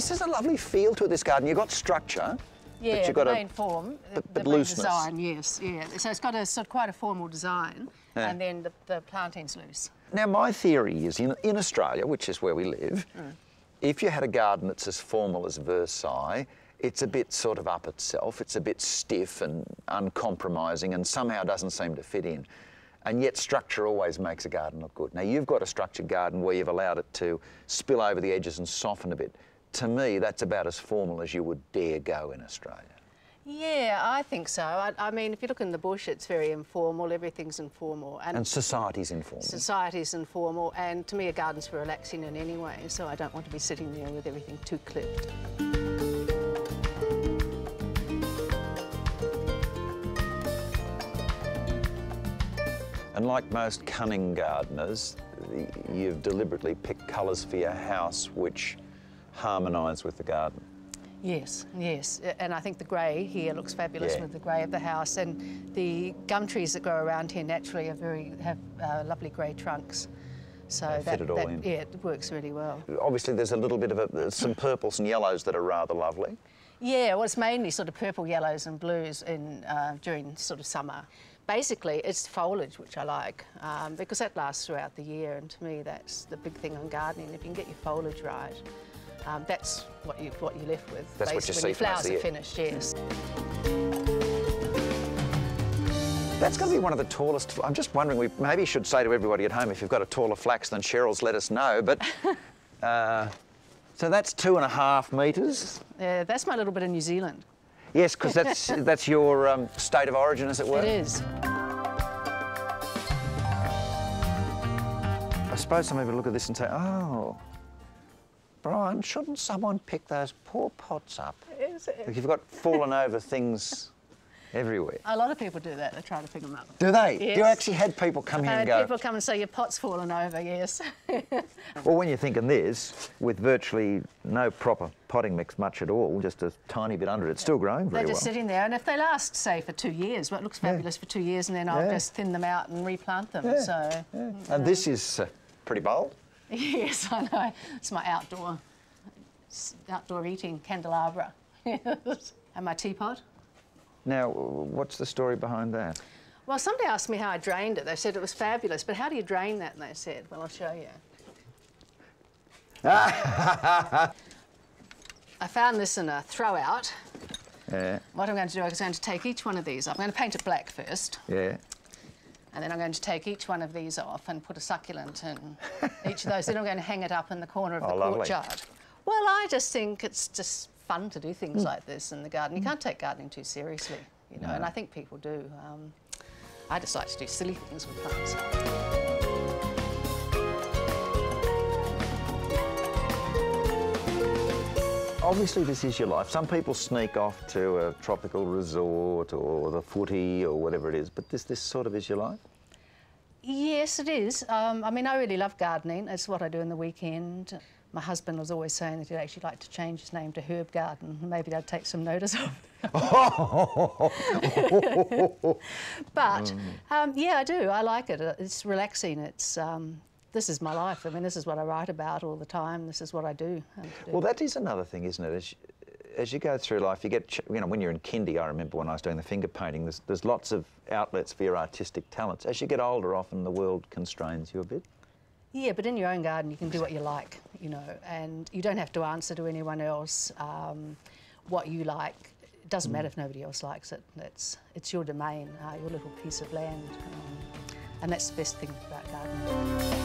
this is a lovely feel to this garden. You've got structure. Yeah, but you've got the main form, the looseness. design, yes, yeah. So it's got a sort of quite a formal design, Yeah. and then the planting's loose. Now, my theory is in Australia, which is where we live, if you had a garden that's as formal as Versailles, it's a bit sort of up itself, it's a bit stiff and uncompromising and somehow doesn't seem to fit in. And yet structure always makes a garden look good. Now, you've got a structured garden where you've allowed it to spill over the edges and soften a bit. To me, that's about as formal as you would dare go in Australia. Yeah, I think so. I mean, if you look in the bush, it's very informal, everything's informal. And society's informal. Society's informal, and to me a garden's for relaxing in any way, so I don't want to be sitting there with everything too clipped. And like most cunning gardeners, you've deliberately picked colours for your house which harmonise with the garden. Yes, yes, and I think the grey here looks fabulous with the grey of the house, and the gum trees that grow around here naturally have lovely grey trunks. So fit it all in. Yeah, it works really well. Obviously there's a little bit of some purples and yellows that are rather lovely. Yeah, well, it's mainly sort of purple, yellows and blues during sort of summer. Basically, it's foliage which I like because that lasts throughout the year, and to me that's the big thing on gardening. If you can get your foliage right, that's what you're left with. That's what you see when your flowers for are finished, yes. That's going to be one of the tallest. I'm just wondering, we maybe should say to everybody at home, if you've got a taller flax than Cheryl's, let us know. But so that's 2.5 metres. Yeah, that's my little bit of New Zealand. Yes, because that's your state of origin, as it were. It is. I suppose some people look at this and say, "Oh, Brian, shouldn't someone pick those poor pots up? Like you've got fallen over things everywhere." A lot of people do that. They try to pick them up. Do they? Yes. Do you actually had people come here and go? People come and say your pot's fallen over. Yes. Well, when you're thinking this, with virtually no proper potting mix much at all, just a tiny bit under it, it's still growing very well. They're just sitting there, and if they last, say, for 2 years, well, it looks fabulous for 2 years, and then I'll just thin them out and replant them. Yeah. So. Yeah. And this is pretty bold. Yes, I know. It's my outdoor eating candelabra. And my teapot. Now, what's the story behind that? Well, somebody asked me how I drained it. They said it was fabulous, but how do you drain that? And they said, well, I'll show you. I found this in a throw-out. Yeah. What I'm going to do is I'm going to take each one of these off. I'm going to paint it black first. Yeah. And then I'm going to take each one of these off and put a succulent in each of those. Then I'm going to hang it up in the corner of the courtyard. Well, I just think it's just fun to do things like this in the garden. You can't take gardening too seriously, you know, and I think people do. I just like to do silly things with plants. Obviously, this is your life. Some people sneak off to a tropical resort or the footy or whatever it is, but this sort of is your life? Yes, it is. I mean, I really love gardening. It's what I do in the weekend. My husband was always saying that he'd actually like to change his name to Herb Garden. Maybe they'd take some notice of it. But, yeah, I do. I like it. It's relaxing. It's, this is my life. I mean, this is what I write about all the time. This is what I do. Well, that is another thing, isn't it? As you go through life, you get, you know, when you're in kindy, I remember when I was doing the finger painting, there's lots of outlets for your artistic talents. As you get older, often the world constrains you a bit. Yeah, but in your own garden you can do what you like, you know, and you don't have to answer to anyone else what you like. It doesn't matter if nobody else likes it. It's your domain, your little piece of land, and that's the best thing about gardening.